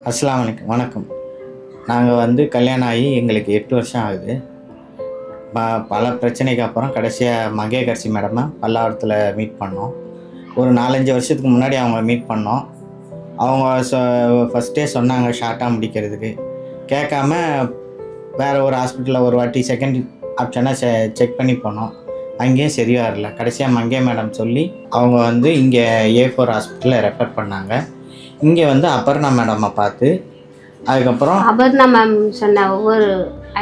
அஸ்ஸலாமு அலைக்கும். வணக்கம். நாங்கள் வந்து கல்யாணம் ஆகி எங்களுக்கு 8 வருஷம் ஆகுது. பல பிரச்சனைக்கு அப்புறம் கடைசியாக மங்கையர்கரசி மேடமை பல்லாவரத்தில் மீட் பண்ணோம். ஒரு 4-5 வருஷத்துக்கு முன்னாடி அவங்கள மீட் பண்ணோம். அவங்க ஃபஸ்ட்டே சொன்னாங்க ஷார்ட்டாக முடிக்கிறதுக்கு. கேட்காம வேறு ஒரு ஹாஸ்பிட்டலில் ஒரு வாட்டி செகண்ட் ஆப்ஷனாக செக் பண்ணி போனோம். அங்கேயும் சரியாக வரல. கடைசியாக மங்கை மேடம் சொல்லி அவங்க வந்து இங்கே A4 ஹாஸ்பிட்டலில் ரெஃபர் பண்ணாங்க. இங்கே வந்து அபர்ணா மேடமை பார்த்து அதுக்கப்புறம் அபர்ணா மேம் சொன்ன ஒவ்வொரு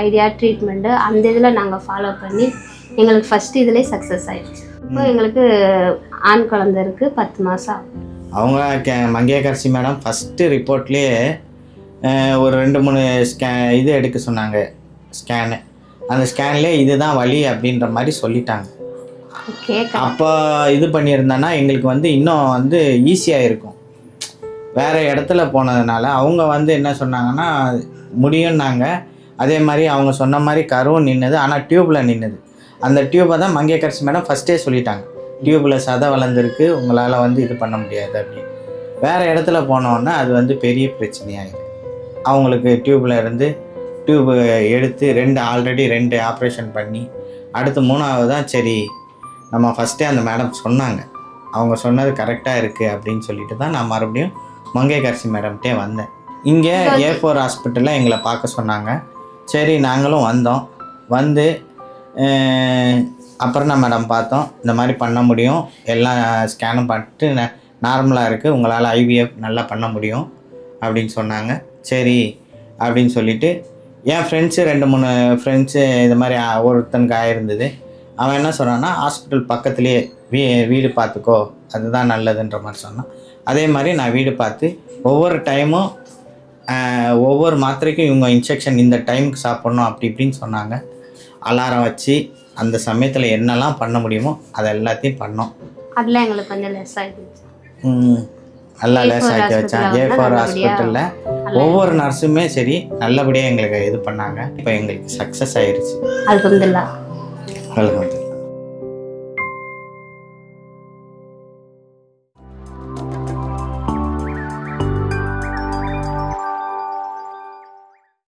ஐடியா ட்ரீட்மெண்ட்டு அந்த இதில் நாங்கள் ஃபாலோ பண்ணி எங்களுக்கு ஃபஸ்ட்டு இதிலே சக்ஸஸ் ஆகிடுச்சு. இப்போ எங்களுக்கு ஆண் குழந்தை இருக்குது, 10 மாதம் ஆகும். அவங்க மங்கையர்கரசி மேடம் ஃபஸ்ட்டு ரிப்போர்ட்லேயே ஒரு 2-3 இது எடுக்க சொன்னாங்க, ஸ்கேனு. அந்த ஸ்கேன்லேயே இதுதான் வலி அப்படின்ற மாதிரி சொல்லிட்டாங்க. அப்போ இது பண்ணியிருந்தேன்னா எங்களுக்கு வந்து இன்னும் வந்து ஈஸியாக இருக்கும். வேறு இடத்துல போனதுனால அவங்க வந்து என்ன சொன்னாங்கன்னா முடியும்னாங்க. அதே மாதிரி அவங்க சொன்ன மாதிரி கருவும் நின்றுது, ஆனால் டியூப்பில் நின்றுது. அந்த டியூப்பை தான் மங்கையர்கரசி மேடம் ஃபஸ்ட்டே சொல்லிட்டாங்க, டியூப்பில் சதை வளர்ந்துருக்கு, உங்களால் வந்து இது பண்ண முடியாது அப்படின்னு. வேறு இடத்துல போனோன்னா அது வந்து பெரிய பிரச்சனையாகிடுது. அவங்களுக்கு டியூப்பில் இருந்து டியூப்பு எடுத்து ஆல்ரெடி 2 ஆப்ரேஷன் பண்ணி அடுத்து 3ஆவது தான் சரி நம்ம ஃபஸ்ட்டே அந்த மேடம் சொன்னாங்க, அவங்க சொன்னது கரெக்டாக இருக்குது அப்படின்னு சொல்லிட்டு தான் நான் மறுபடியும் மங்கையர்கரசி மேடம்கிட்டே வந்தேன். இங்கே A4 ஹாஸ்பிட்டலில் எங்களை பார்க்க சொன்னாங்க. சரி நாங்களும் வந்தோம். வந்து அபர்ணா மேடம் பார்த்தோம். இந்த மாதிரி பண்ண முடியும், எல்லாம் ஸ்கேனும் பண்ணிட்டு நார்மலாக இருக்குது, உங்களால் IVF நல்லா பண்ண முடியும் அப்படின்னு சொன்னாங்க. சரி அப்படின்னு சொல்லிவிட்டு என் ஃப்ரெண்ட்ஸு 2-3 ஃப்ரெண்ட்ஸு இது மாதிரி ஒருத்தனுக்கு ஆகிருந்தது. அவன் என்ன சொன்னான்னா ஹாஸ்பிட்டல் பக்கத்துலேயே வீடு பார்த்துக்கோ, அதுதான் நல்லதுன்ற மாதிரி சொன்னான். அதே மாதிரி நான் வீடு பார்த்து ஒவ்வொரு டைமும் ஒவ்வொரு மாத்திரைக்கும் இவங்க இன்ஸ்ட்ரக்ஷன் இந்த டைமுக்கு சாப்பிட்ணும் அப்படி இப்படின்னு சொன்னாங்க. அலாரம் வச்சு அந்த சமயத்தில் என்னெல்லாம் பண்ண முடியுமோ அதை எல்லாத்தையும் பண்ணோம். அதில் எங்களுக்கு கொஞ்சம் லெஸ் ஆகிடுச்சு. நல்லா லேஸ் ஆக்கி வச்சான். A4 ஹாஸ்பிட்டலில் ஒவ்வொரு நர்ஸுமே சரி நல்லபடியாக எங்களுக்கு இது பண்ணாங்க. இப்போ எங்களுக்கு சக்ஸஸ் ஆயிடுச்சு. அல்ஹம்துலில்லாஹ்.